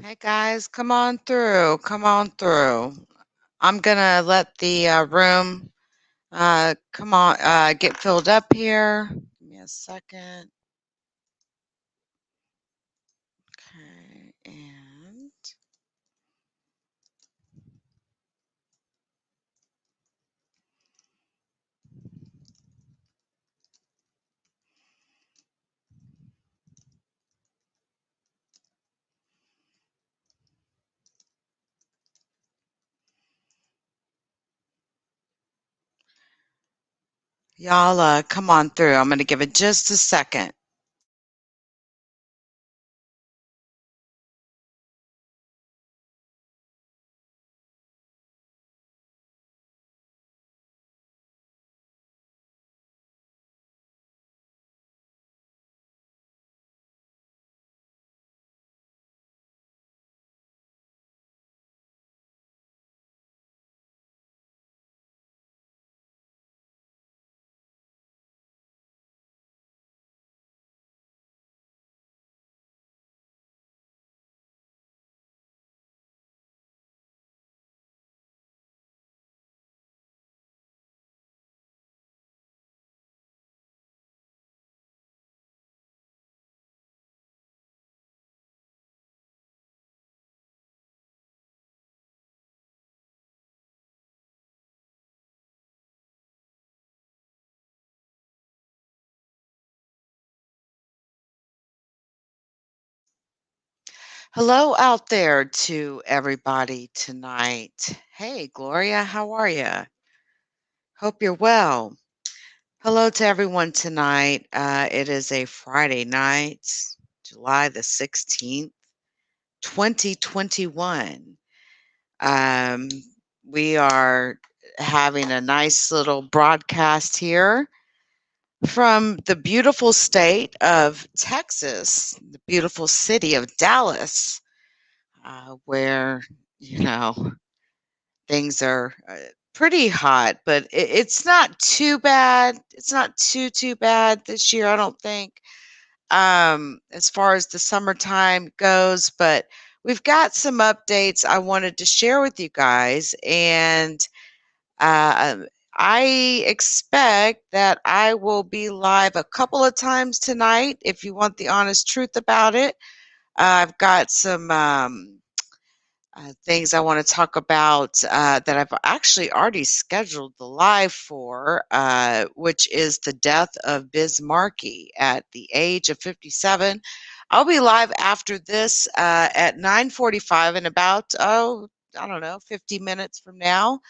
Hey guys, come on through. Come on through. I'm gonna let the room come on get filled up here. Give me a second. Okay, and y'all come on through. I'm gonna give it just a second. Hello out there to everybody tonight. Hey Gloria, how are you? Hope you're well. Hello to everyone tonight. It is a Friday night, July the 16th, 2021. Um, we are having a nice little broadcast here from the beautiful state of Texas, the beautiful city of Dallas, where, you know, things are pretty hot, but it's not too bad. It's not too bad this year, I don't think, as far as the summertime goes, but we've got some updates I wanted to share with you guys. And uh, I expect that I will be live a couple of times tonight if you want the honest truth about it. I've got some things I want to talk about that I've actually already scheduled the live for, which is the death of Biz Markie at the age of 57. I'll be live after this at 9:45 in about, I don't know, 50 minutes from now,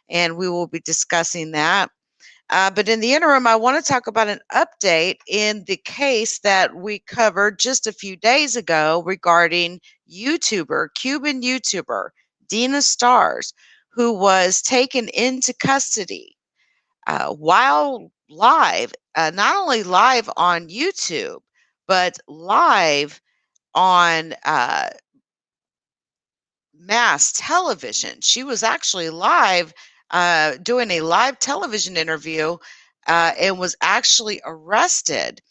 and we will be discussing that. But in the interim, I want to talk about an update in the case that we covered just a few days ago regarding Cuban YouTuber, Dina Stars, who was taken into custody while live, not only live on YouTube, but live on mass television. She was actually live doing a live television interview and was actually arrested.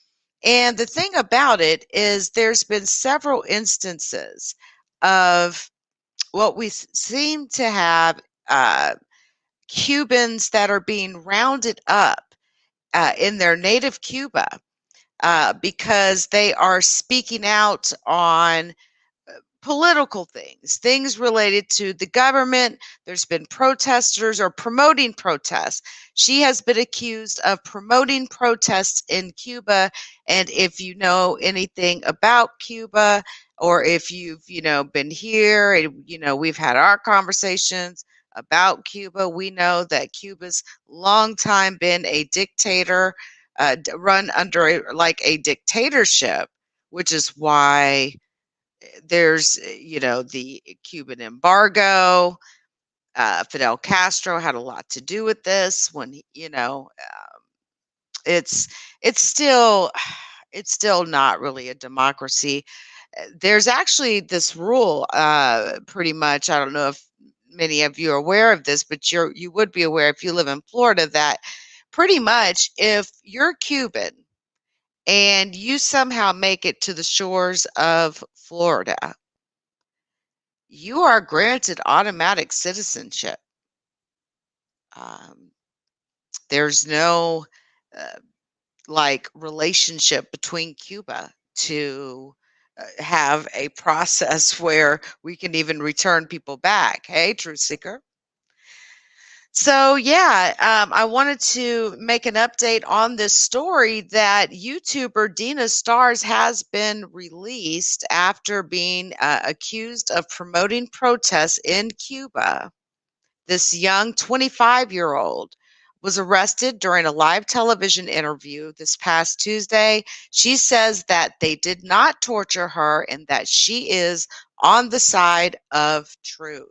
And the thing about it is, there's been several instances of what we seem to have Cubans that are being rounded up in their native Cuba because they are speaking out on political things, things related to the government. There's been protesters or promoting protests. She has been accused of promoting protests in Cuba. And if you know anything about Cuba, or if you've, been here and, we've had our conversations about Cuba, we know that Cuba's long time been a dictator, run under like a dictatorship, which is why there's, the Cuban embargo. Fidel Castro had a lot to do with this when, it's it's still it's still not really a democracy. There's actually this rule, pretty much. I don't know if many of you are aware of this, but you would be aware if you live in Florida that pretty much if you're Cuban and you somehow make it to the shores of Florida, you are granted automatic citizenship. There's no relationship between Cuba to have a process where we can even return people back. Hey, Truth Seeker. So yeah, I wanted to make an update on this story that YouTuber Dina Stars has been released after being accused of promoting protests in Cuba. This young 25-year-old was arrested during a live television interview this past Tuesday. She says that they did not torture her and that she is on the side of truth.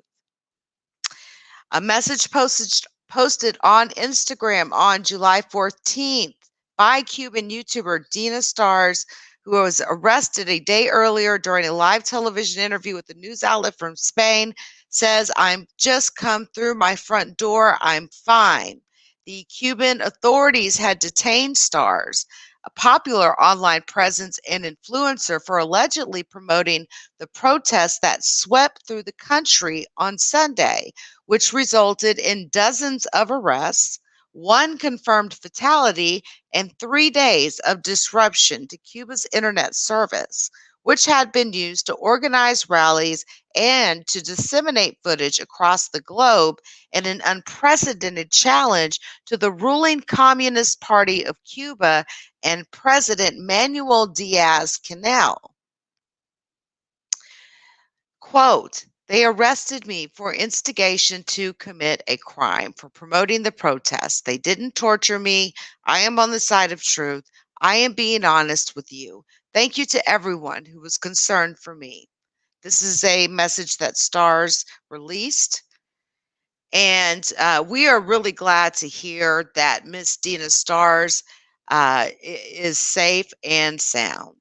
A message posted on Instagram on July 14th by Cuban YouTuber Dina Stars, who was arrested a day earlier during a live television interview with a news outlet from Spain, says, "I'm just come through my front door. I'm fine." The Cuban authorities had detained Stars, a popular online presence and influencer, for allegedly promoting the protests that swept through the country on Sunday, which resulted in dozens of arrests, one confirmed fatality, and 3 days of disruption to Cuba's internet service, which had been used to organize rallies and to disseminate footage across the globe in an unprecedented challenge to the ruling Communist Party of Cuba and President Manuel Díaz-Canel. Quote, "They arrested me for instigation to commit a crime, for promoting the protests. They didn't torture me. I am on the side of truth. I am being honest with you. Thank you to everyone who was concerned for me." This is a message that Stars released. And we are really glad to hear that Miss Dina Stars is safe and sound.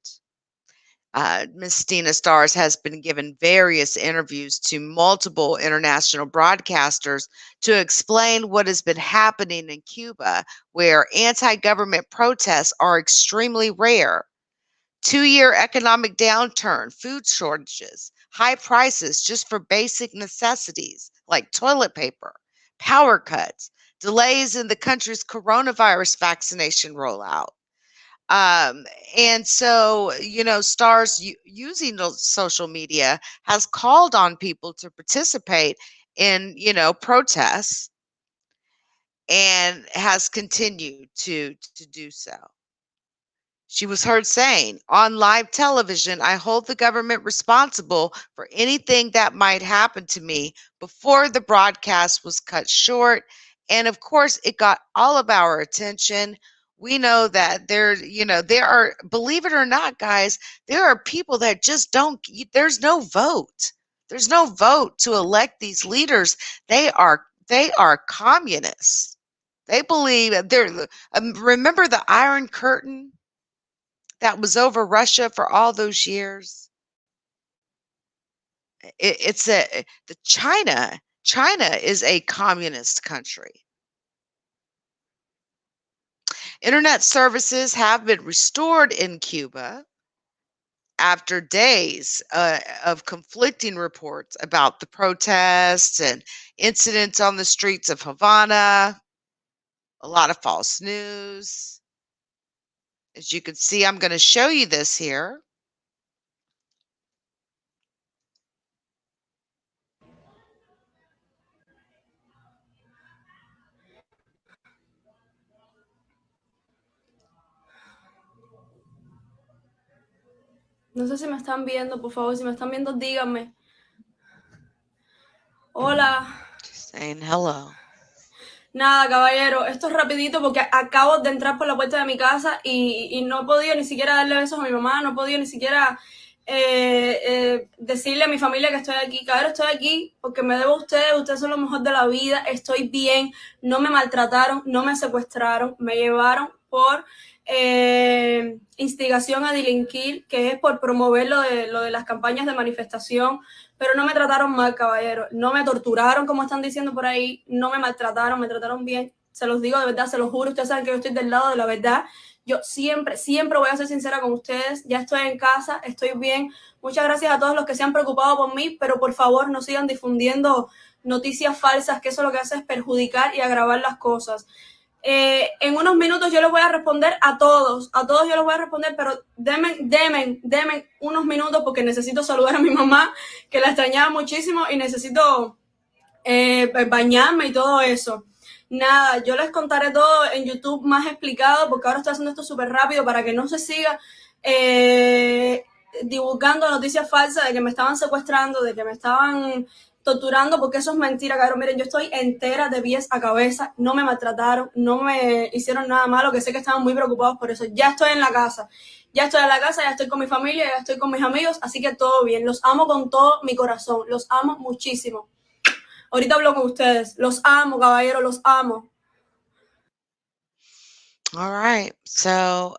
Miss Dina Stars has been given various interviews to multiple international broadcasters to explain what has been happening in Cuba, where anti-government protests are extremely rare. 2-year economic downturn, food shortages, high prices just for basic necessities like toilet paper, power cuts, delays in the country's coronavirus vaccination rollout. Um, and so, Stars using social media has called on people to participate in, protests, and has continued to do so. She was heard saying, "On live television, I hold the government responsible for anything that might happen to me," before the broadcast was cut short. And of course, it got all of our attention. We know that there are, believe it or not, guys, there are people that just don't, there's no vote. There's no vote to elect these leaders. They are communists. They believe they're, remember the Iron Curtain that was over Russia for all those years? It's the China. China is a communist country. Internet services have been restored in Cuba after days of conflicting reports about the protests and incidents on the streets of Havana. A lot of false news. As you can see, I'm going to show you this here. No sé si me están viendo, por favor, si me están viendo, díganme. Hola. Just saying hello. Nada, caballero, esto es rapidito porque acabo de entrar por la puerta de mi casa y no he podido ni siquiera darle besos a mi mamá, no he podido ni siquiera decirle a mi familia que estoy aquí. Caballero, estoy aquí porque me debo a ustedes son lo mejor de la vida, estoy bien, no me maltrataron, no me secuestraron, me llevaron por instigación a delinquir, que es por promover lo de las campañas de manifestación, pero no me trataron mal, caballero, no me torturaron como están diciendo por ahí, no me maltrataron, me trataron bien, se los digo de verdad, se los juro, ustedes saben que yo estoy del lado de la verdad, Yo siempre, siempre voy a ser sincera con ustedes. Ya estoy en casa, estoy bien. Muchas gracias a todos los que se han preocupado por mí, pero por favor no sigan difundiendo noticias falsas, que eso lo que hace es perjudicar y agravar las cosas. En unos minutos yo les voy a responder a todos yo les voy a responder, pero denme unos minutos porque necesito saludar a mi mamá, que la extrañaba muchísimo y necesito bañarme y todo eso. Nada, yo les contaré todo en YouTube más explicado, porque ahora estoy haciendo esto súper rápido para que no se siga divulgando noticias falsas de que me estaban secuestrando, de que me estaban torturando, porque eso es mentira, cabrón. Miren, yo estoy entera de pies a cabeza, no me maltrataron, no me hicieron nada malo, que sé que estaban muy preocupados por eso. Ya estoy en la casa, ya estoy con mi familia, ya estoy con mis amigos, así que todo bien. Los amo con todo mi corazón, los amo muchísimo. Ahorita hablo con ustedes. Los amo, caballero, los amo. All right. So,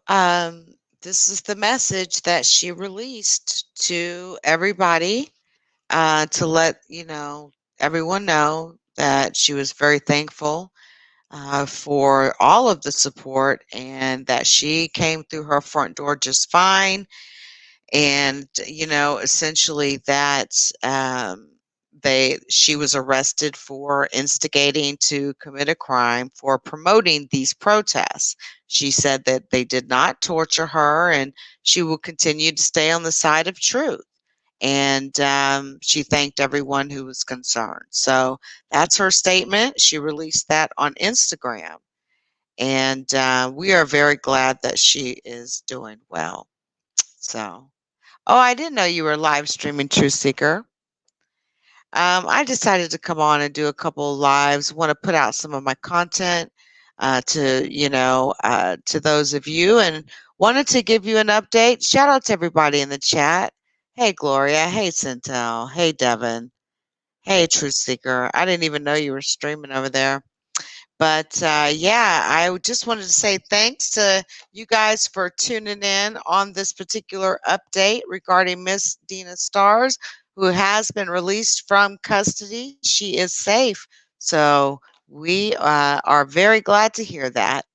this is the message that she released to everybody, to let everyone know that she was very thankful for all of the support, and that she came through her front door just fine. And essentially that she was arrested for instigating to commit a crime for promoting these protests. She said that they did not torture her, and she will continue to stay on the side of truth. And she thanked everyone who was concerned. So that's her statement. She released that on Instagram, and we are very glad that she is doing well. So, oh, I didn't know you were live streaming, Truth Seeker. I decided to come on and do a couple of lives. Want to put out some of my content to those of you, and wanted to give you an update. Shout out to everybody in the chat. Hey, Gloria. Hey, Centel. Hey, Devin. Hey, Truth Seeker. I didn't even know you were streaming over there. But yeah, I just wanted to say thanks to you guys for tuning in on this particular update regarding Miss Dina Stars, who has been released from custody. She is safe. So we are very glad to hear that.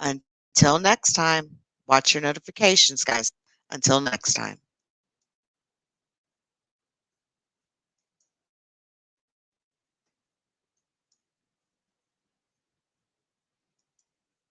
Until next time, watch your notifications, guys. Until next time.